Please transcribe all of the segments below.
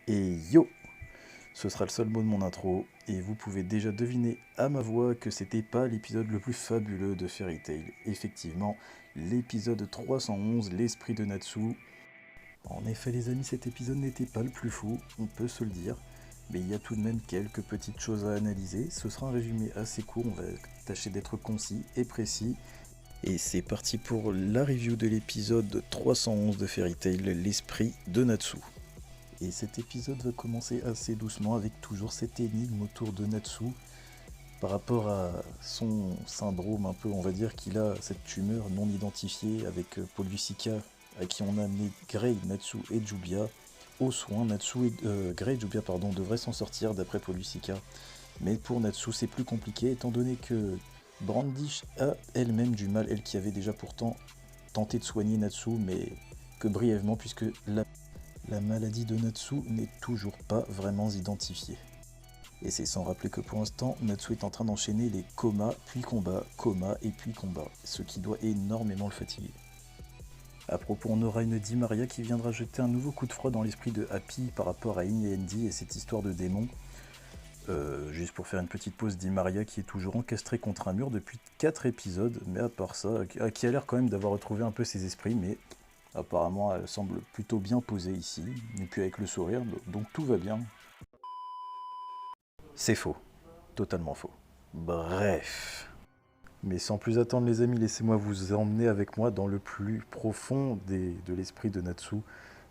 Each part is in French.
Et yo, ce sera le seul mot de mon intro, et vous pouvez déjà deviner à ma voix que c'était pas l'épisode le plus fabuleux de Fairy Tail. Effectivement, l'épisode 311, l'esprit de Natsu. En effet les amis, cet épisode n'était pas le plus fou, on peut se le dire, mais il y a tout de même quelques petites choses à analyser. Ce sera un résumé assez court, on va tâcher d'être concis et précis. Et c'est parti pour la review de l'épisode 311 de Fairy Tail, l'esprit de Natsu. Et cet épisode va commencer assez doucement avec toujours cette énigme autour de Natsu par rapport à son syndrome un peu, on va dire qu'il a cette tumeur non identifiée avec Paul Lucika à qui on a amené Grey, Natsu et Jubia aux soins. Grey et Jubia devraient s'en sortir d'après Paul Lucika. Mais pour Natsu c'est plus compliqué étant donné que Brandish a elle-même du mal, elle qui avait déjà pourtant tenté de soigner Natsu mais que brièvement puisque la maladie de Natsu n'est toujours pas vraiment identifiée. Et c'est sans rappeler que pour l'instant, Natsu est en train d'enchaîner les comas, puis combats, comas et puis combats, ce qui doit énormément le fatiguer. A propos, on aura une Dimaria qui viendra jeter un nouveau coup de froid dans l'esprit de Happy par rapport à Yin et Andy et cette histoire de démon. Juste pour faire une petite pause, Dimaria qui est toujours encastrée contre un mur depuis 4 épisodes, mais à part ça, qui a l'air quand même d'avoir retrouvé un peu ses esprits, mais apparemment, elle semble plutôt bien posée ici, et puis avec le sourire, donc tout va bien. C'est faux, totalement faux. Bref. Mais sans plus attendre les amis, laissez-moi vous emmener avec moi dans le plus profond de l'esprit de Natsu,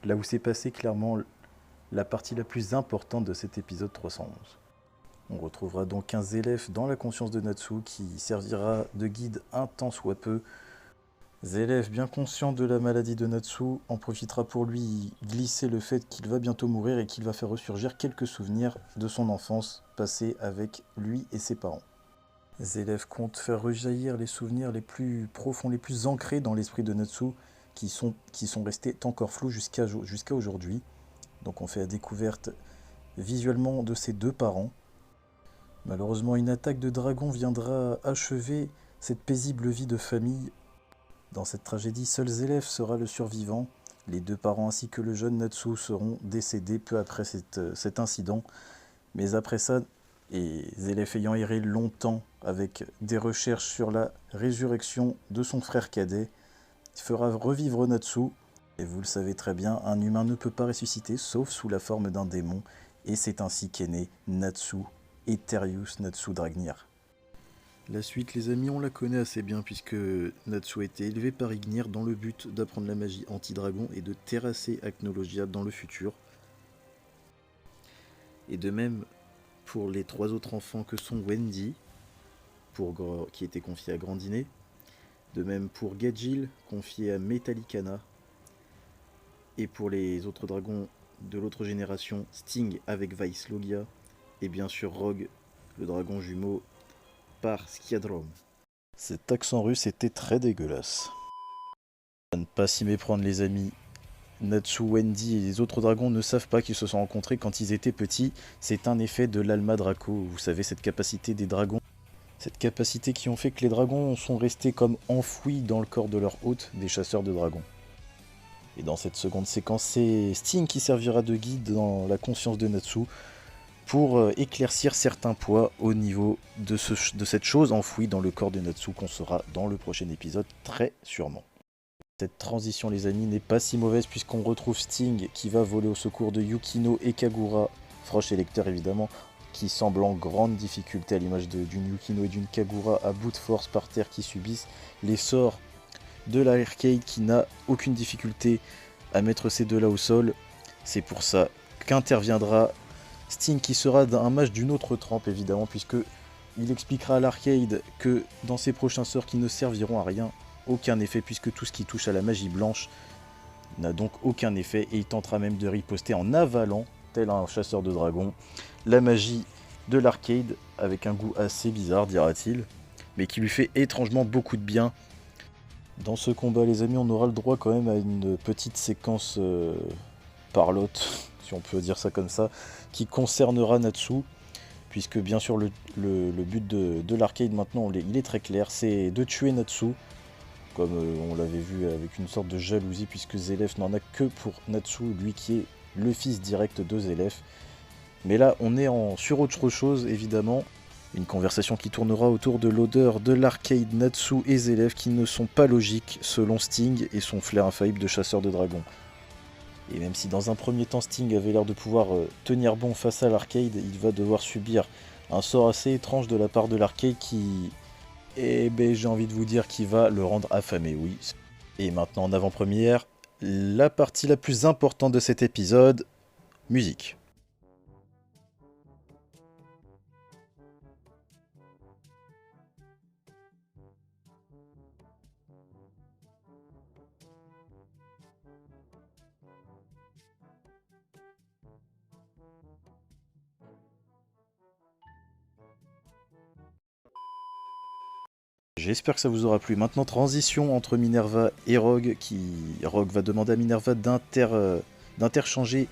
là où s'est passée clairement la partie la plus importante de cet épisode 311. On retrouvera donc un Zélef dans la conscience de Natsu qui servira de guide un tant soit peu. Zélef, bien conscient de la maladie de Natsu, en profitera pour lui glisser le fait qu'il va bientôt mourir et qu'il va faire ressurgir quelques souvenirs de son enfance passée avec lui et ses parents. Zélef compte faire rejaillir les souvenirs les plus profonds, les plus ancrés dans l'esprit de Natsu, qui sont restés encore flous jusqu'à aujourd'hui. Donc on fait la découverte visuellement de ses deux parents. Malheureusement, une attaque de dragon viendra achever cette paisible vie de famille. Dans cette tragédie, seul Zélef sera le survivant. Les deux parents ainsi que le jeune Natsu seront décédés peu après cet incident. Mais après ça, et Zélef ayant erré longtemps avec des recherches sur la résurrection de son frère cadet, fera revivre Natsu. Et vous le savez très bien, un humain ne peut pas ressusciter sauf sous la forme d'un démon. Et c'est ainsi qu'est né Natsu, Eterius Natsu Dragnir. La suite, les amis, on la connaît assez bien puisque Natsu a été élevé par Ignir dans le but d'apprendre la magie anti-dragon et de terrasser Acnologia dans le futur. Et de même pour les 3 autres enfants que sont Wendy, qui était confié à Grandinet, de même pour Gadjil, confié à Metallicana, et pour les autres dragons de l'autre génération, Sting avec Vice Logia, et bien sûr Rogue, le dragon jumeau, par Skiadrom. Cet accent russe était très dégueulasse. À ne pas s'y méprendre les amis, Natsu, Wendy et les autres dragons ne savent pas qu'ils se sont rencontrés quand ils étaient petits. C'est un effet de l'Alma Draco, vous savez cette capacité des dragons. Cette capacité qui ont fait que les dragons sont restés comme enfouis dans le corps de leur hôte, des chasseurs de dragons. Et dans cette seconde séquence, c'est Sting qui servira de guide dans la conscience de Natsu pour éclaircir certains poids au niveau de cette chose enfouie dans le corps de Natsu qu'on saura dans le prochain épisode très sûrement. Cette transition les amis n'est pas si mauvaise puisqu'on retrouve Sting qui va voler au secours de Yukino et Kagura, Frosh et Lecter évidemment, qui semblent en grande difficulté à l'image d'une Yukino et d'une Kagura à bout de force par terre qui subissent les sorts de l'arcade qui n'a aucune difficulté à mettre ces deux là au sol. C'est pour ça qu'interviendra Sting qui sera un mage d'une autre trempe évidemment puisque il expliquera à l'arcade que dans ses prochains sorts qui ne serviront à rien, aucun effet puisque tout ce qui touche à la magie blanche n'a donc aucun effet et il tentera même de riposter en avalant, tel un chasseur de dragons, la magie de l'arcade avec un goût assez bizarre dira-t-il, mais qui lui fait étrangement beaucoup de bien. Dans ce combat les amis on aura le droit quand même à une petite séquence parlotte, si on peut dire ça comme ça, qui concernera Natsu, puisque bien sûr le but de l'arcade maintenant il est très clair, c'est de tuer Natsu, comme on l'avait vu avec une sorte de jalousie, puisque Zélef n'en a que pour Natsu, lui qui est le fils direct de Zélef. Mais là, on est sur autre chose, évidemment. Une conversation qui tournera autour de l'odeur de l'arcade Natsu et Zélef qui ne sont pas logiques selon Sting et son flair infaillible de chasseur de dragons. Et même si dans un premier temps Sting avait l'air de pouvoir tenir bon face à l'arcade, il va devoir subir un sort assez étrange de la part de l'arcade qui... Eh ben j'ai envie de vous dire qu'il va le rendre affamé, oui. Et maintenant en avant-première, la partie la plus importante de cet épisode, musique. J'espère que ça vous aura plu. Maintenant, transition entre Minerva et Rogue. Rogue va demander à Minerva d'interchanger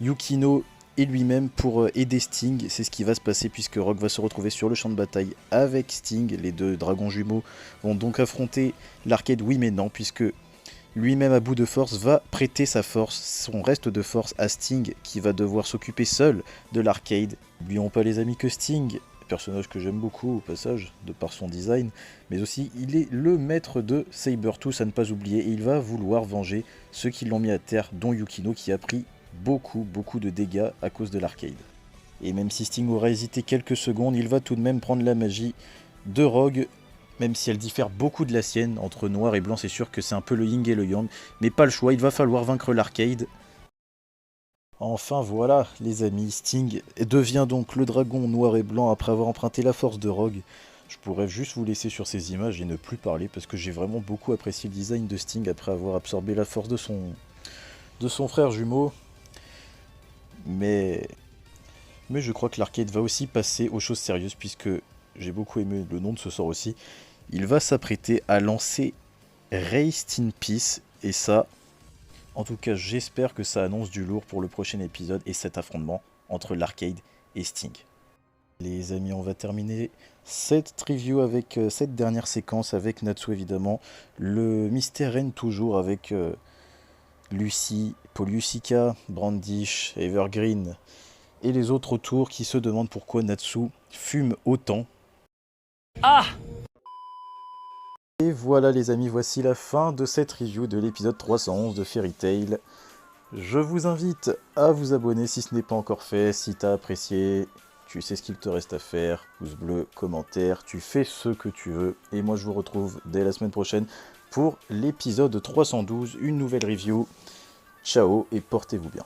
Yukino et lui-même pour aider Sting. C'est ce qui va se passer puisque Rogue va se retrouver sur le champ de bataille avec Sting. Les deux dragons jumeaux vont donc affronter l'arcade oui mais non, puisque lui-même à bout de force va prêter sa force, son reste de force à Sting qui va devoir s'occuper seul de l'arcade. N'oublions pas les amis que Sting, personnage que j'aime beaucoup au passage, de par son design, mais aussi il est le maître de Sabertooth à ne pas oublier, et il va vouloir venger ceux qui l'ont mis à terre, dont Yukino qui a pris beaucoup de dégâts à cause de l'arcade. Et même si Sting aura hésité quelques secondes, il va tout de même prendre la magie de Rogue, même si elle diffère beaucoup de la sienne. Entre noir et blanc, c'est sûr que c'est un peu le yin et le yang, mais pas le choix, il va falloir vaincre l'arcade. Enfin voilà les amis, Sting devient donc le dragon noir et blanc après avoir emprunté la force de Rogue. Je pourrais juste vous laisser sur ces images et ne plus parler parce que j'ai vraiment beaucoup apprécié le design de Sting après avoir absorbé la force de son frère jumeau. Mais je crois que l'arcade va aussi passer aux choses sérieuses puisque j'ai beaucoup aimé le nom de ce sort aussi. Il va s'apprêter à lancer Rest in Peace et ça... En tout cas, j'espère que ça annonce du lourd pour le prochain épisode et cet affrontement entre l'arcade et Sting. Les amis, on va terminer cette review avec cette dernière séquence avec Natsu évidemment. Le mystère règne toujours avec Lucy, Poliusica, Brandish, Evergreen et les autres autour qui se demandent pourquoi Natsu fume autant. Ah! Et voilà les amis, voici la fin de cette review de l'épisode 311 de Fairy Tail. Je vous invite à vous abonner si ce n'est pas encore fait, si tu as apprécié, tu sais ce qu'il te reste à faire, pouce bleu, commentaire, tu fais ce que tu veux. Et moi je vous retrouve dès la semaine prochaine pour l'épisode 312, une nouvelle review. Ciao et portez-vous bien.